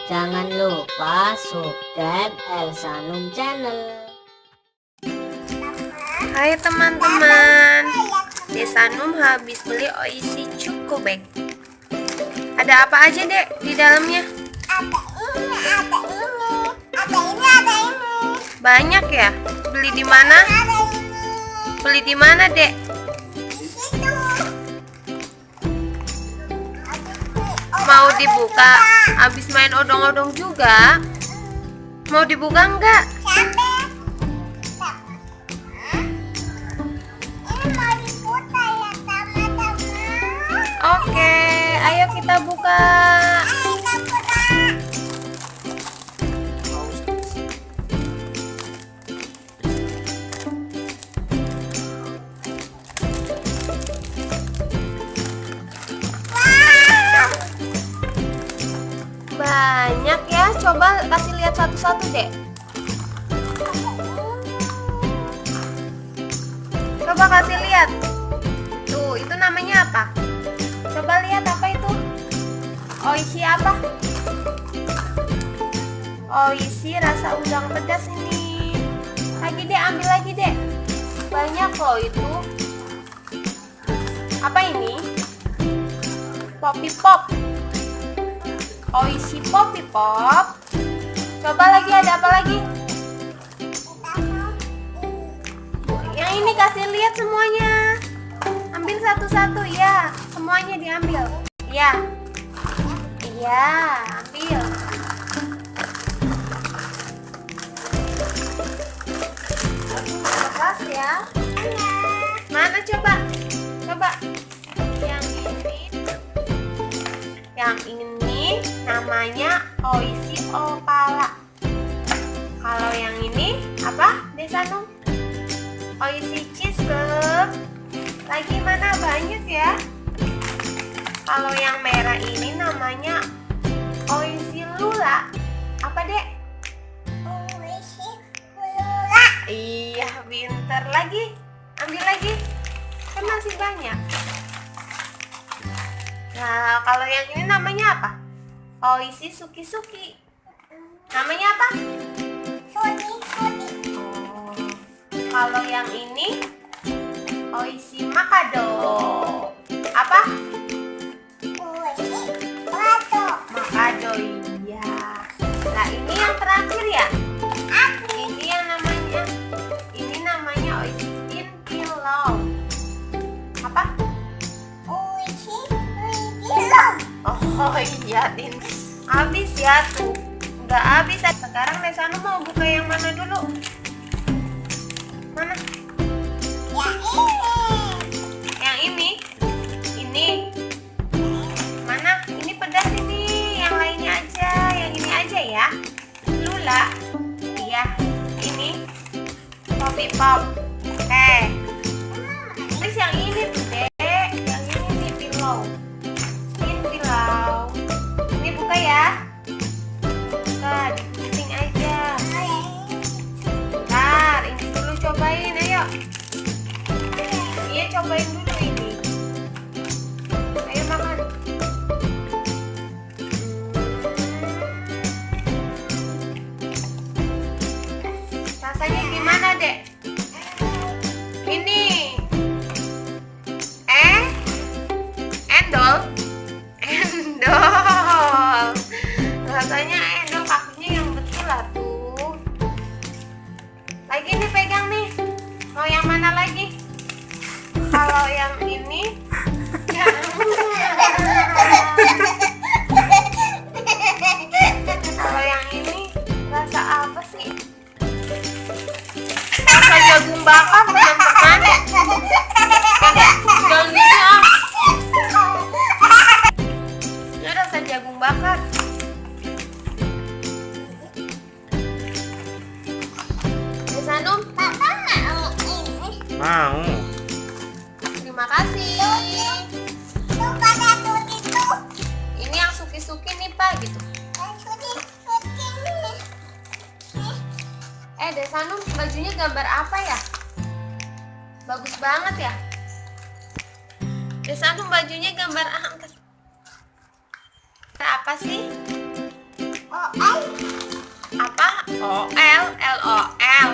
Jangan lupa subscribe Elsanum Channel. Hai teman-teman, Desanum habis beli Oishi Choco Bag. Ada apa aja dek di dalamnya? Ada ini. Banyak ya? Beli di mana? Beli di mana dek? Mau dibuka? Habis main odong-odong juga? Mau dibuka enggak? Oke, ayo kita buka. Banyak ya, coba kasih lihat satu-satu deh. Coba kasih lihat. Tuh, itu namanya apa? Coba lihat apa itu? Oishi apa? Oishi rasa udang pedas ini. Lagi deh, ambil lagi deh. Banyak loh itu. Apa ini? Poppy Pop. Oishi Poppy Pop. Coba lagi, ada apa lagi? Yang ini kasih lihat semuanya. Ambil satu-satu ya. Semuanya diambil. Ya. Iya, ambil. Lepas ya. Mana coba? Coba. Yang ini. Yang ini namanya Oishi Opala. Kalau yang ini apa? Desanum? Oishi Cheese Club. Lagi mana banyak ya? Kalau yang merah ini namanya Oishi Lula. Apa dek? Oishi Lula. Iya, pinter lagi. Ambil lagi. Kan masih banyak. Nah, kalau yang ini namanya apa? Oishi Suki Suki. Namanya apa? Sudi. Oh. Kalau yang ini Oishi Makado. Apa? Oishi Lato. Makado, iya. Nah, ini yang terakhir ya? Ini yang namanya, ini namanya Oishi Tin Pillow. Apa? Oishi Ridilom. Oh iya, Tin. Habis ya tuh. Udah habis. Sekarang Desanum mau buka yang mana dulu? Mana? Yang ini. Ini. Mana? Ini pedas ini. Yang lainnya aja. Yang ini aja ya. Lula. Iya. Ini. Poppy Pop. Terus yang ini tuh dek. Yang ini nih Pillow. Ini Pillow. Ini buka ya. Buka. Digunting aja. Bentar. Ini dulu cobain. Ayo. Iya, cobain dulu ini. Ayo makan. Rasanya gimana, Dek? Ini. Endol. Endol. Rasanya endol, kakinya yang betul lah tuh. Lagi nih pegang nih. Mau yang mana lagi? Kalau yang ini kalau yang ini rasa apa sih? Rasa jagung bakar teman-teman. Jangan gitu ah. Ini rasa jagung bakar. Desanum, Papa mau ini. Mau. terima kasih. Tuh pada Sudi tuh. Ini yang suki-suki nih Pak gitu. Sudi. Desanum, bajunya gambar apa ya? Bagus banget ya. Desanum, bajunya gambar apa sih? Oh, LOL, LOL.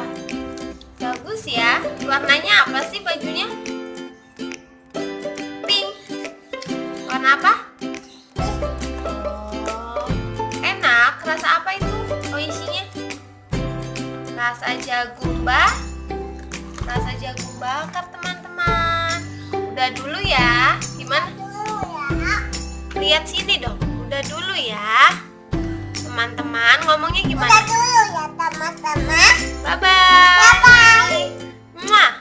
Bagus ya. Warnanya apa sih bajunya? Pink. Warna apa? Oh, enak. Rasa apa itu? Oh, isinya rasa jagung bakar, teman-teman. Udah dulu ya. Gimana? Dulu ya. Lihat sini dong. Udah dulu ya. Teman-teman, ngomongnya Udah gimana? dulu ya teman-teman. Bye-bye. Bye-bye. Muah.